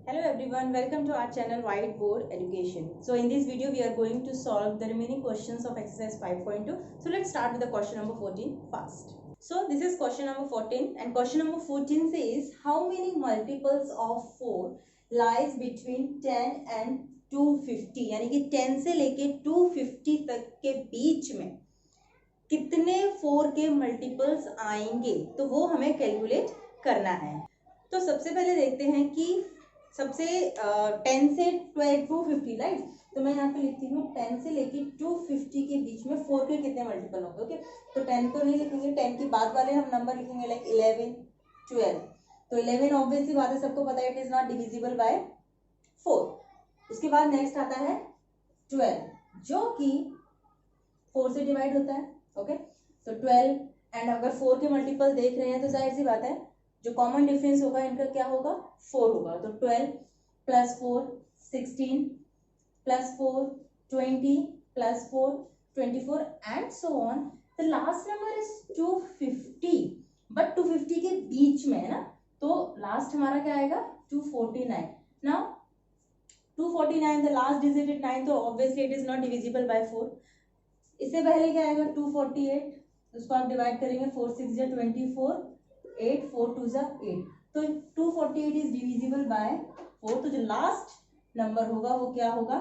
Hello everyone, welcome to our channel Whiteboard Education. So in this video we are going to solve the remaining questions of exercise 5.2. So let's start with the question number 14 first. So this is question number 14 and question number 14 says how many multiples of 4 lies between 10 and 250 यानी कि 10 से लेके 250 तक के बीच में कितने 4 के multiples आएंगे तो वो हमें कैलकुलेट करना है। तो सबसे पहले देखते हैं कि सबसे 10 से 250 राइट, तो मैं यहाँ पे लिखती हूँ 10 से लेके 250 के बीच में 4 के कितने मल्टीपल होंगे। ओके, तो 10 को नहीं लिखेंगे, 10 के बाद वाले हम नंबर लिखेंगे लाइक 11, 12। तो 11 ऑब्वियसली बात है, सबको पता है it is not divisible by 4। उसके बाद नेक्स्ट आता है 12 जो कि 4 से डिवाइड होता है। ओके, तो 12 एंड अगर 4 के मल्टीपल देख रहे हैं तो जाहिर सी बात है जो कॉमन डिफरेंस होगा इनका क्या होगा, 4 होगा। तो 12 plus 4 16 plus 4 20 plus 4 24 and so on. The last number is 250, but 250 के बीच में है ना, तो लास्ट हमारा क्या आएगा 249। Now 249 the last digit is 9, तो obviously it is not divisible by 4। इससे पहले क्या आएगा 248, उसको आप डिवाइड करेंगे 4 6 जा 24, 8 4 2 जा 8, तो 248 इज डिविजिबल बाय 4। तो जो लास्ट नंबर होगा वो क्या होगा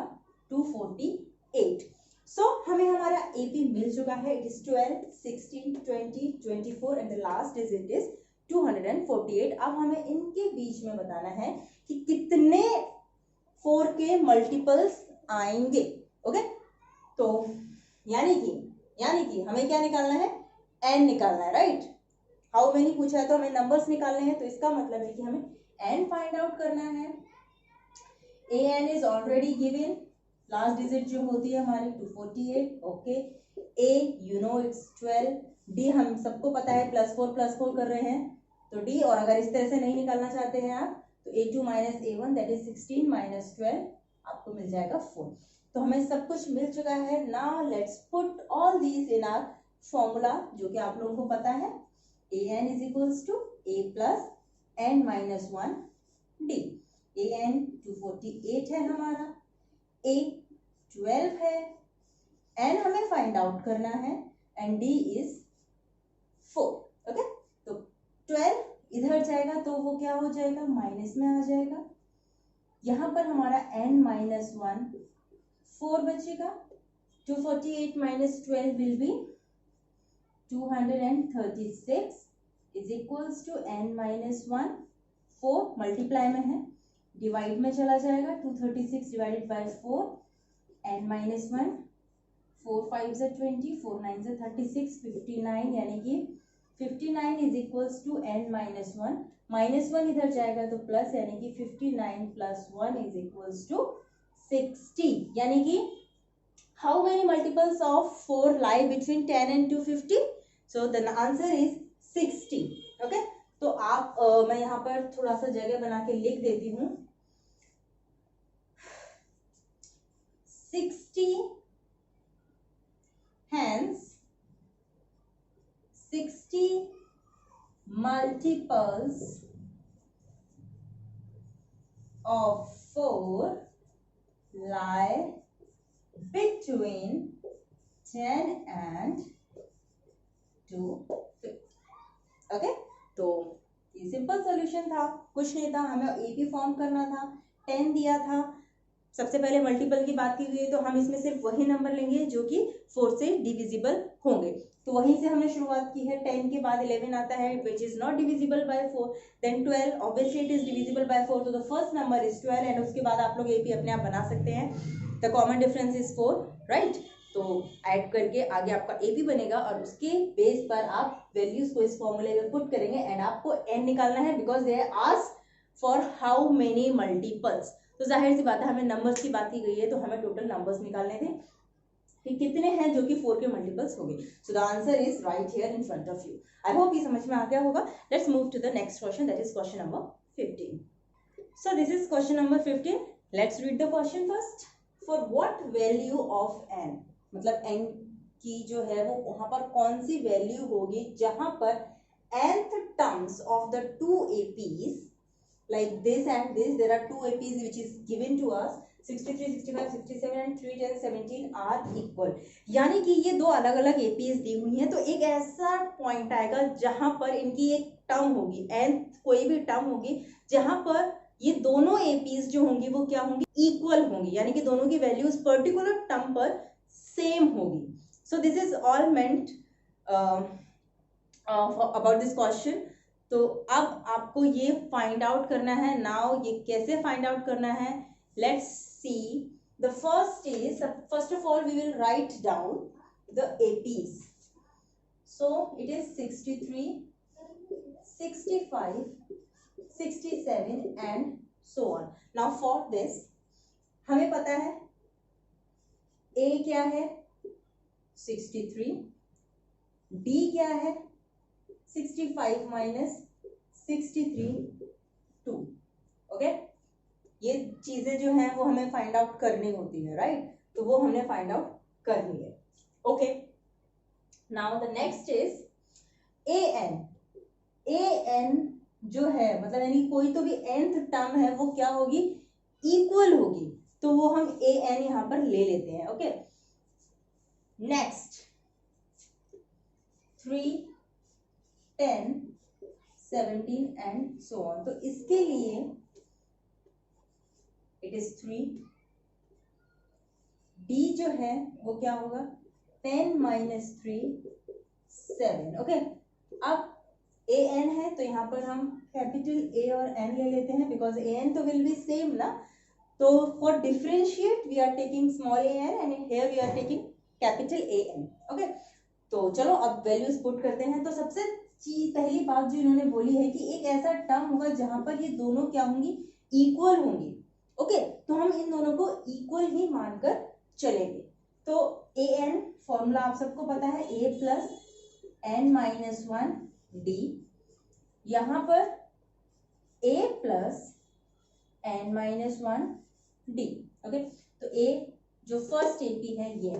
248। सो हमें हमारा एपी मिल चुका है, it is 12 16 20 24 and the last digit is 248। अब हमें इनके बीच में बताना है कि कितने 4 के मल्टीपल्स आएंगे। ओके, तो यानी कि हमें क्या निकालना है, n निकालना है राइट। हाउ मेनी पूछा है तो हमें नंबर्स निकालने हैं, तो इसका मतलब है कि हमें n फाइंड आउट करना है। an is already given, last digit जो होती है हमारी 248। Okay, a you know it's 12, d हम सबको पता है प्लस 4 कर रहे हैं, तो d, और अगर इस तरह से नहीं निकालना चाहते हैं आप तो a2 minus a1 that is 16 minus 12 आपको मिल जाएगा 4। तो हमें सब कुछ मिल चुका है। Now let's put all these in our formula जो कि आप लोगों को पता है, an is equals to a plus n minus 1 d। an 248 है हमारा, a 12 है, n हमें फाइंड आउट करना है एंड d इज 4। ओके, तो 12 इधर जाएगा तो वो क्या हो जाएगा, माइनस में आ जाएगा। यहां पर हमारा n माइनस 1 4 बचेगा। 248 minus 12 will be 236 is equals to n minus 1। 4 multiply में है, डिवाइड में चला जाएगा, 236 डिवाइडेड बाय 4 n माइनस 1, 4 5 से 20, 4 9 से 36, 59 यानी कि 59 is equals to n minus 1। Minus 1 इधर जाएगा तो प्लस, यानी कि 59 प्लस 1 इज इक्वल्स टू 60। यानी कि how many multiples of 4 lie between 10 and 250? So the answer is 60. Okay, तो आप मैं यहाँ पर थोड़ा सा जगह बना के लिख देती हूँ 60, hence 60 multiples of 4 lie between 10 and 250. Okay, तो ये सिंपल सॉल्यूशन था, कुछ नहीं था, हमें एपी फॉर्म करना था। 10 दिया था, सबसे पहले मल्टीपल की बात की गई है तो हम इसमें सिर्फ वही नंबर लेंगे जो कि 4 से डिविजिबल होंगे, तो वहीं से हमने शुरुआत की है। 10 के बाद 11 आता है which is not divisible by 4, then 12 obviously it is divisible by 4, तो the first number is 12 and उसके बाद आप लोग एपी अपने आप बना सकते हैं। The common difference is 4 right, तो ऐड करके आगे आपका एपी बनेगा और उसके बेस पर आप वैल्यूज को इस फॉर्मूले में पुट करेंगे एंड आपको n निकालना है because they ask for how many multiples. तो जाहिर सी बात है हमें नंबर्स की बात की गई है तो हमें टोटल नंबर्स निकालने थे कि कितने हैं जो कि 4 के मल्टीपल्स होंगे। So the answer is right here in front of you. I hope ये समझ में आ गया होगा। Let's move to the next question, that is question number 15. So this is question number 15. Let's read the question first. For what value of n, मतलब n की जो है वो वहां पर कौन सी वैल्यू होगी जहां पर nth terms of the two APs like this and this, there are two APs which is given to us, 63, 65, 67 and 3, 10, 17 are equal. यानी कि ये दो अलग अलग APs दी हुई हैं, तो एक ऐसा पॉइंट आएगा जहां पर इनकी एक टर्म होगी, nth कोई भी टर्म होगी जहां पर ये दोनों APs जो होंगी वो क्या होंगी, इक्वल होंगी, यानी कि दोनों की वैल्यू उस पर्टिकुलर टर्म पर सेम होगी. सो this is all meant about this question. तो अब आपको ये फाइंड आउट करना है. नाउ ये कैसे फाइंड आउट करना है, let's see. The first is, first of all we will write down the APs. So it is 63, 65, 67 and so on. Now for this हमें पता है A क्या है 63, D क्या है 65 minus 63 2. ओके, ये चीजें जो हैं वो हमें फाइंड आउट करनी होती है, राइट? तो वो हमने फाइंड आउट करनी है. Okay, now the next is an जो है, मतलब यानी कोई तो भी nth टर्म है वो क्या होगी, इक्वल होगी. तो वो हम an यहां पर ले लेते हैं. Okay, next 3, 10, 17 and so on. तो इसके लिए इट इज 3. D जो है वो क्या होगा 10 minus 3 7. ओके, अब an है तो यहाँ पर हम कैपिटल A और n ले लेते हैं, बिकॉज an तो विल बी सेम ना. तो for differentiate we are taking small an and here we are taking capital AN. Okay, तो चलो अब वैल्यूज पुट करते हैं. तो सबसे पहली बात जो इन्होंने बोली है कि एक ऐसा टर्म होगा जहां पर ये दोनों क्या होंगी, इक्वल होंगी. ओके, तो हम इन दोनों को इक्वल ही मानकर चलेंगे. तो an फॉर्मूला आप सबको पता है, a plus n minus 1 d. यहां पर a plus n minus 1 d. Okay, तो a जो फर्स्ट AP है ये,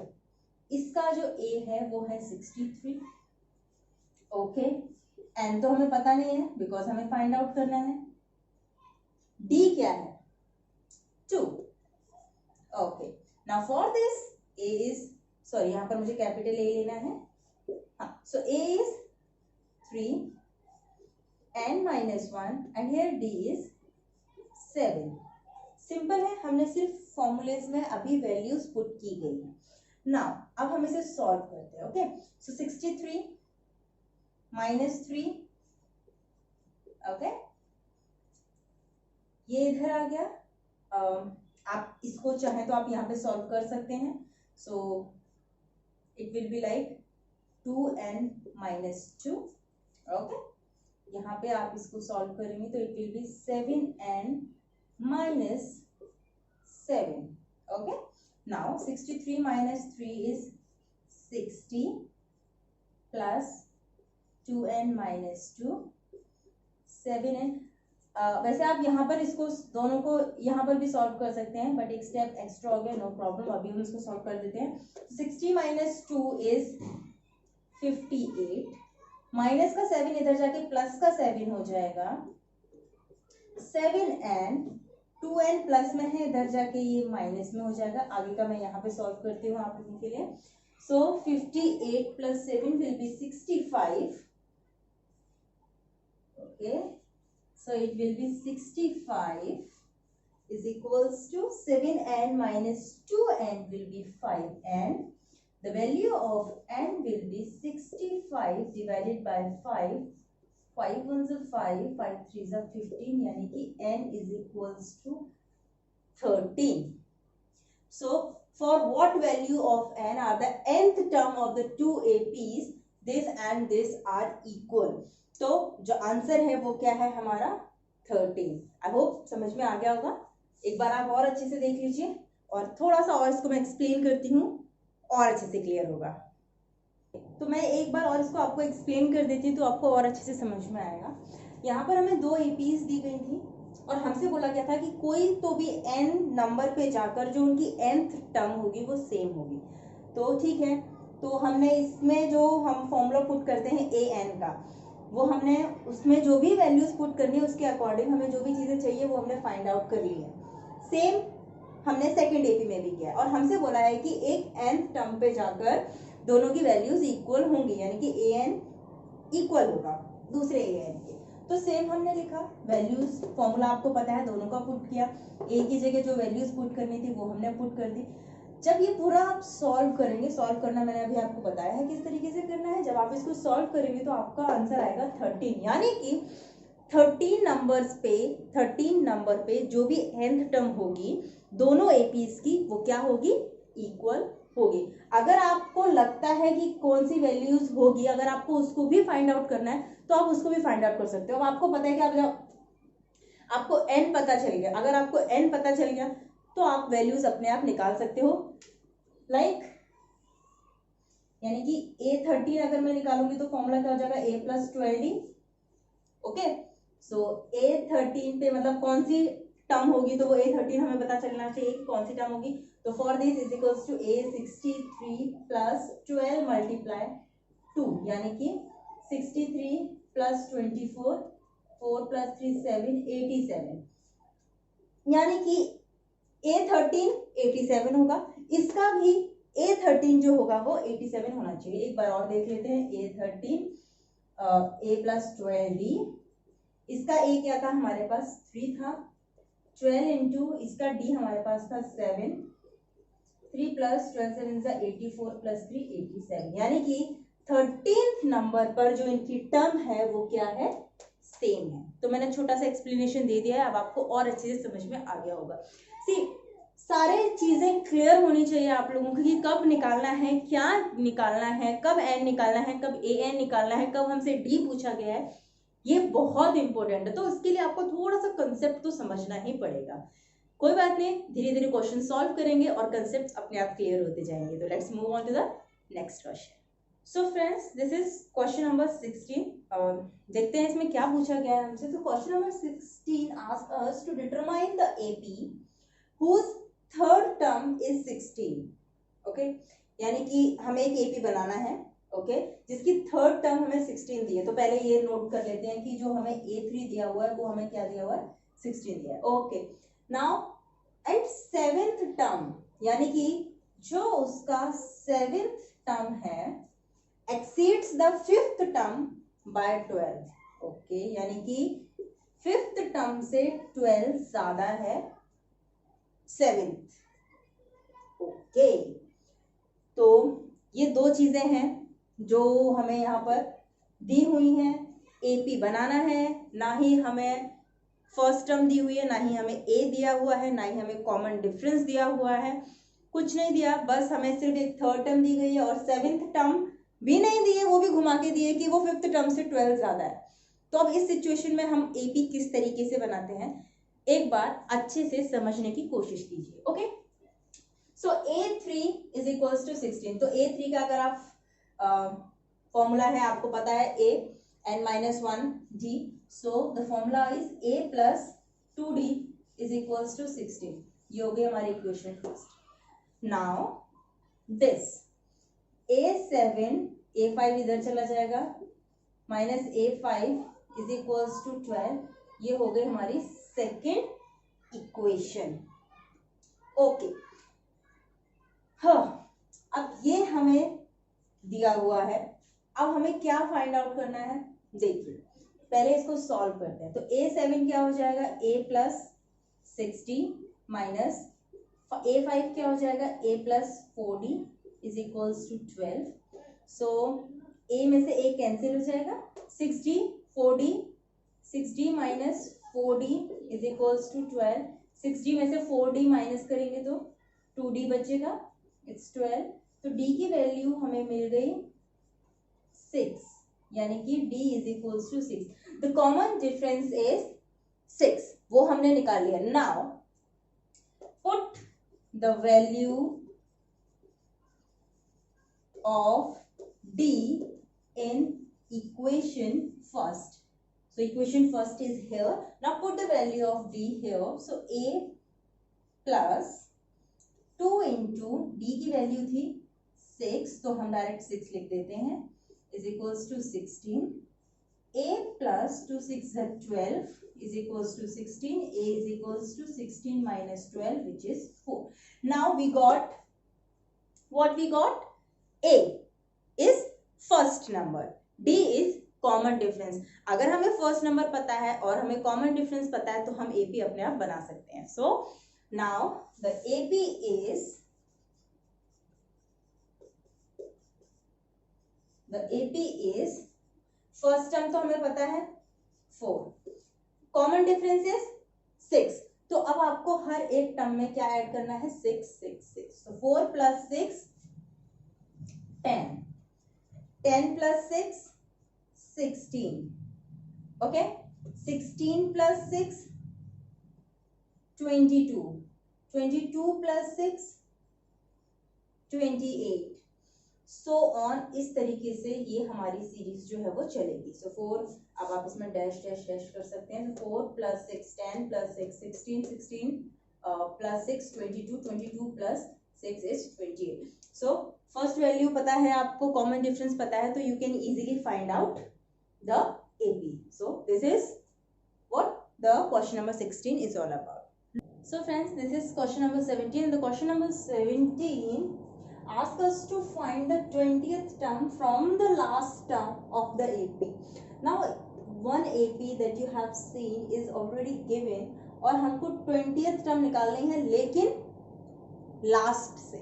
इसका जो a है वो है 63. ओके, n तो हमें पता नहीं है बिकॉज हमें फाइंड आउट करना है. d क्या है 2. Okay, now for this a is, sorry यहाँ पर मुझे कैपिटल A लेना है. हाँ, सो a is 3, n minus 1 and here d is 7. Simple है, हमने सिर्फ फॉर्मूलेज में अभी वैल्यूज पुट की गई है. नाउ अब हम इसे सॉल्व करते हैं. ओके, सो 63 माइनस 3. ओके, ये इधर आ गया. आप इसको चाहें तो आप यहाँ पे सॉल्व कर सकते हैं. So it will be like 2n minus 2. Okay, यहाँ पे आप इसको सॉल्व करेंगे तो it will be 7n minus 7. Okay, now 63 minus 3 is 60 plus 2n minus 2 7n. वैसे आप यहाँ पर इसको दोनों को यहाँ पर भी सॉल्व कर सकते हैं, बट एक स्टेप एक्स्ट्रा हो गया, नो प्रॉब्लम. अभी हम इसको सॉल्व कर देते हैं. 60 माइनस 2 इज 58. माइनस का 7 इधर जाके प्लस का 7 हो जाएगा. 7n 2n प्लस में है, इधर जाके ये माइनस में हो जाएगा. आगे का मैं यहाँ पे सॉल्व करती हूँ आप लोगों के लिए. सो 58 plus 7 will be 65. Okay, so it will be 65 is equals to 7n minus 2n will be 5n. The value of n will be 65 divided by 5. 5 ones are 5, 5 threes are 15, यानी कि n is equals to 13. So for what value of n are the nth term of the two APs, this and this are equal. तो जो answer है वो क्या है हमारा 13. I hope समझ में आ गया होगा. एक बार आप और अच्छे से देख लीजिए और थोड़ा सा और इसको मैं एक्सप्लेन करती हूँ और अच्छे से क्लियर होगा. तो मैं एक बार और इसको आपको एक्सप्लेन कर देती हूँ तो आपको और अच्छे से समझ में आएगा. यहाँ पर हमें दो APs दी गई थी और हमसे बोला गया था कि कोई तो भी n नंबर पे जाकर जो उनकी nth टर्म होगी वो सेम होगी. तो ठीक है, तो हमने इसमें जो हम फॉर्मूला पुट करते हैं an का, वो हमने उसमें जो भी वैल्यूज पुट करनी है उसके अकॉर्डिंग हमें जो भी चीजें चाहिए वो हमने फाइंड आउट कर ली है। सेम हमने सेकंड एपी में भी किया और हमसे बोला है कि एक nth टर्म पे जाकर दोनों की वैल्यूज इक्वल होंगी, यानी कि an इक्वल होगा दूसरे an के। तो सेम हमने लिखा वैल्यूज, फॉर्मूला आपको पता है, दोनों का पुट किया, a की जगह जो वैल्यूज पुट करनी थी वो हमने पुट कर दी। जब ये पूरा आप सॉल्व करेंगे, सॉल्व करना मैंने अभी आपको बताया है किस तरीके से करना है, जब आप इसको सॉल्व करेंगे तो आपका आंसर आएगा 13, यानी कि 13 नंबर पे जो भी nth टर्म होगी दोनों एपीज की वो क्या होगी, इक्वल होगी। अगर आपको लगता है कि कौन सी वैल्यूज होगी, अगर आपको उसको भी फाइंड आउट करना है तो आप उसको भी फाइंड आउट कर सकते हो। अब आपको पता है कि आप जब आपको n पता चल गया, अगर आपको n पता चल गया तो आप वैल्यूज अपने आप निकाल सकते हो। यानी कि A13 अगर मैं निकालूंगी तो फॉर्मूला क्या हो जाएगा, a + 12d। Okay, so A13 पे मतलब कौन सी टर्म होगी तो वो A13 हमें पता चलना चाहिए कौन सी टर्म होगी। तो for this is equals to A63 + 12 × 2, यानी कि 63 + 24, 4 + 3 7, 87, यानी कि A13 87 होगा। इसका भी A13 जो होगा वो 87 होना चाहिए। एक बार और देख लेते हैं, A13 a + 12d, इसका a क्या था हमारे पास 3 था, 12 इंटू इसका d हमारे पास था 7, 3 + 12 7 = 84 + 3 87, यानी कि 13th नंबर पर जो इनकी टर्म है वो क्या है, सेम है। तो मैंने छोटा सा एक्सप्लेनेशन दे दिया है, अब आपको और अच्छे से समझ में आ गया होगा। सी सारे चीजें क्लियर होनी चाहिए आप लोगों को कि कब निकालना है, क्या निकालना है, कब n निकालना है, कब an निकालना है, कब हमसे d पूछा गया है, ये बहुत इंपॉर्टेंट है। तो उसके लिए आपको थोड़ा सा कंसेप्ट तो समझना ही पड़ेगा। कोई बात नहीं, धीरे धीरे क्वेश्चन सॉल्व करेंगे और कंसेप्ट अपने आप क्लियर होते जाएंगे। तो let's move on to the next question. So friends, this is question number 16। देखते हैं इसमें क्या पूछा गया है हमसे। तो question number 16 asks us to determine the AP whose third term is 16। Okay, यानी कि हमें एक एपी बनाना है, ओके, जिसकी थर्ड टर्म हमें 16 दी है। तो पहले ये नोट कर लेते हैं कि जो हमें A3 दिया हुआ है वो हमें क्या दिया हुआ है, 16 दिया है। Okay, now at seventh term, यानी कि जो उसका 7th टर्म है exceeds the 5th term by 12। Okay, यानी कि 5th टर्म से 12 ज्यादा है 7th। ओके, तो ये दो चीजें हैं जो हमें यहाँ पर दी हुई हैं। एपी बनाना है, ना ही हमें फर्स्ट टर्म दी हुई है, ना ही हमें ए दिया हुआ है, ना ही हमें कॉमन डिफरेंस दिया हुआ है, कुछ नहीं दिया, बस हमें सिर्फ एक थर्ड टर्म दी गई है और 7th टर्म भी नहीं दी है, वो भी घुमा के दी है कि वो 5th टर्म से 12 ज्यादा है। तो अब इस सिचुएशन में हम एपी किस तरीके से बनाते हैं एक बार अच्छे से समझने की कोशिश कीजिए। Okay, so A3 is equals to 16। तो A3 का अगर आप फॉर्मूला है आपको पता है, a n-1d, so the formula is a plus 2d is equals to 16। ये हो गई हमारी equation first. Now this a7 a5 इधर चला जाएगा, minus a5 is equals to 12, ये हो गई हमारी सेकेंड इक्वेशन। ओके, हाँ, अब ये हमें दिया हुआ है, अब हमें क्या फाइंड आउट करना है, देखिए पहले इसको सॉल्व करते हैं। तो A7 क्या हो जाएगा, a + 60 माइनस A5 क्या हो जाएगा, a + 4d is equals to 12। So a में से a कैंसिल हो जाएगा, 60 4d, 60 minus 4d is equals to 12। 60 में से 4d माइनस करेंगे तो 2d बचेगा, इट्स 12। तो d की वैल्यू हमें मिल गई 6, यानी कि d is equals to 6। The common difference is 6, वो हमने निकाल लिया। Now put the value of d in equation first. So equation first is here. Now put the value of d here. So a plus 2 into d की value थी 6, तो हम direct 6 लिख देते हैं, is equals to 16। a plus 2 6 12 is equals to 16. A is equals to 16 minus 12, which is 4. Now we got what we got? A is first number, D is common difference. अगर हमें first number पता है और हमें common difference पता है तो हम एपी अपने आप बना सकते हैं. So now the AP is first term तो हमें पता है 4, कॉमन डिफरेंस इज 6. तो अब आपको हर एक टर्म में क्या ऐड करना है? 6 6 6. तो 4 plus 6 10, 10 plus 6 16. Okay, 16 plus 6 22, 22 plus 6 28. So on. इस तरीके से ये हमारी सीरीज जो है वो चलेगी. सो 4, अब आप इसमें डैश डैश डैश कर सकते हैं. 4 plus 6 10 plus 6 16, 16 plus 6 22, 22 plus 6 is 28. So first value पता है आपको, कॉमन डिफरेंस पता है, तो you can easily find out the AP. So this is what the question number 16 is all about. So friends, this is question number 17. The question number 17 asks us to find the 20th term from the last term of the AP. Now one AP that you have seen is already given और हमको 20th term निकालनी है लेकिन last से.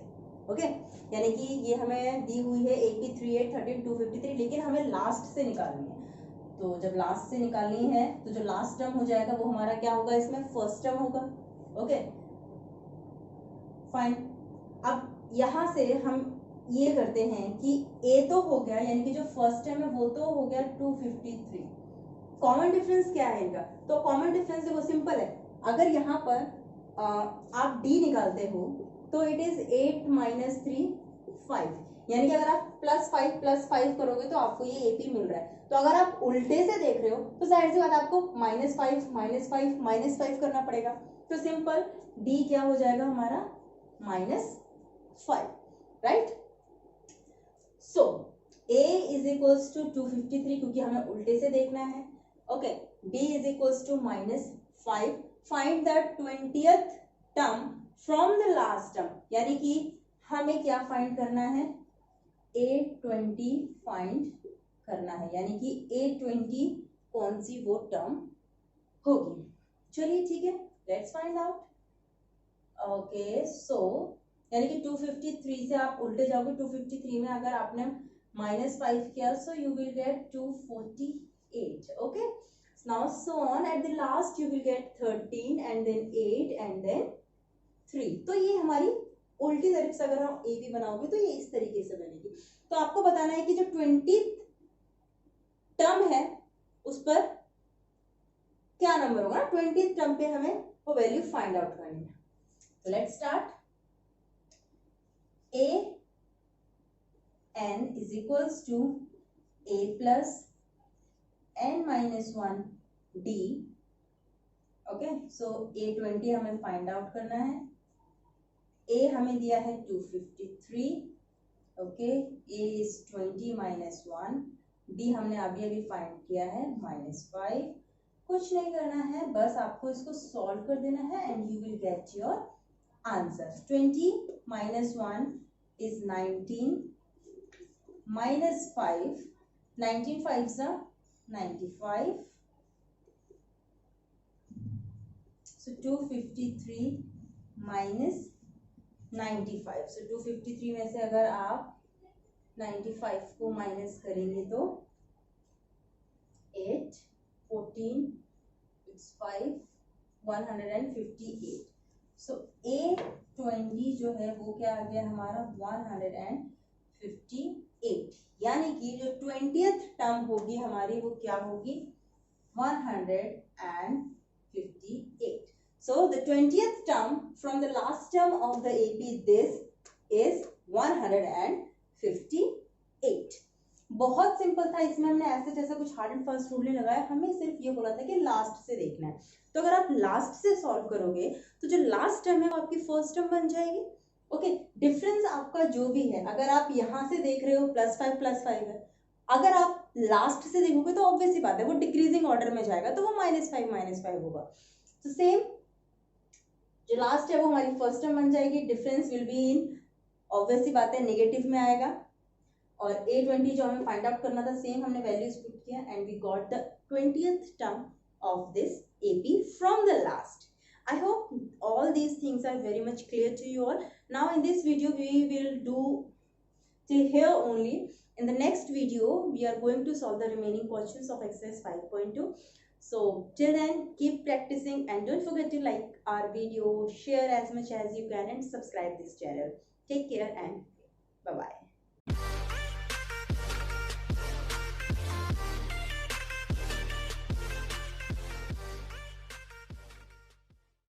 Okay, यानी कि ये हमें दी हुई है AP 38 13 253, लेकिन हमें लास्ट से निकालनी है. तो जब लास्ट से निकालनी है तो जो लास्ट टर्म हो जाएगा वो हमारा क्या होगा? इसमें फर्स्ट टर्म होगा. Okay fine. अब यहां से हम ये करते हैं कि ए तो हो गया, यानी कि जो फर्स्ट टर्म है वो तो हो गया 253. कॉमन डिफरेंस क्या है इनका? तो कॉमन डिफरेंस देखो सिंपल है. अगर यहाँ पर आप डी निकालते हो तो इट इज 8 minus 3 5, यानी कि अगर आप +5 करोगे तो आपको ये एपी मिल रहा है. तो अगर आप उल्टे से देख रहे हो तो जाहिर सी बात आपको -5 करना पड़ेगा. तो सिंपल डी क्या हो जाएगा हमारा? -5, right. So a is equals to 253 क्योंकि हमें उल्टे से देखना है. Okay, d is equals to -5. Find the 20th term from the last term, यानी कि हमें क्या फाइंड करना है? A20 फाइंड करना है, यानी कि A20 कौन सी वो टर्म होगी. चलिए ठीक है, लेट्स फाइंड आउट. ओके, सो यानी कि 253 से आप उल्टे जाओगे. 253 में अगर आपने -5 किया so you will get 248. Okay, now so on. At the last you will get 13 and then 8 and then 3. तो ये हमारी उल्टी तरीके से अगर हम ए बी बनाओगे तो ये इस तरीके से बनेगी. तो आपको बताना है कि जो 20th टर्म है उस पर क्या नंबर होगा. 20th टर्म पे हमें वो वैल्यू फाइंड आउट करनी है. तो let's start. A n is equals to a plus n minus 1 d. Okay, so A20 हमें फाइंड आउट करना है. ए हमें दिया है 253. Okay, A is 20 minus 1. D हमने अभी फाइंड किया है -5. कुछ नहीं करना है, बस आपको इसको सॉल्व कर देना है and you will get your answer. 20 minus 1 is 19 minus 5. 19 5s are 95. So 253 minus 95. So 253 में से अगर आप 95 को माइनस करेंगे तो 8 14 it's 5 158. So A20 जो है वो क्या आ गया हमारा 158. यानी कि जो 20th टर्म होगी हमारी वो क्या होगी 158. So the 20th term from the last term of the AP this is 158. बहुत सिंपल था. इसमें हमने ऐसे जैसा कुछ हार्ड एंड फास्ट रूल नहीं लगाया, हमें सिर्फ ये बोला था कि लास्ट से देखना है. तो अगर आप लास्ट से सॉल्व करोगे तो जो लास्ट टर्म है वो आपकी फर्स्ट टर्म बन जाएगी. ओके, डिफरेंस आपका जो भी है, अगर आप यहाँ से देख रहे हो +5 +5 है, अगर आप लास्ट से देखोगे तो ऑब्वियस ही बात है वो डिक्रीजिंग ऑर्डर में जाएगा, तो वो -5 होगा। तो सेम जो लास्ट है वो हमारी फर्स्ट टर्म बन जाएगी, difference will be in, obvious ही बात है नेगेटिव में आएगा। और A20 जो हमें फाइंड आउट करना था, सेम हमने वैल्यूज पुट किया and we got the 20th term of this AP from the last. I hope all these things are very much clear to you all. Now in this video we will do till here only. In the next video we are going to solve the remaining questions of exercise 5.2. So till then keep practicing and don't forget to like our video, share as much as you can and subscribe this channel. Take care and bye bye.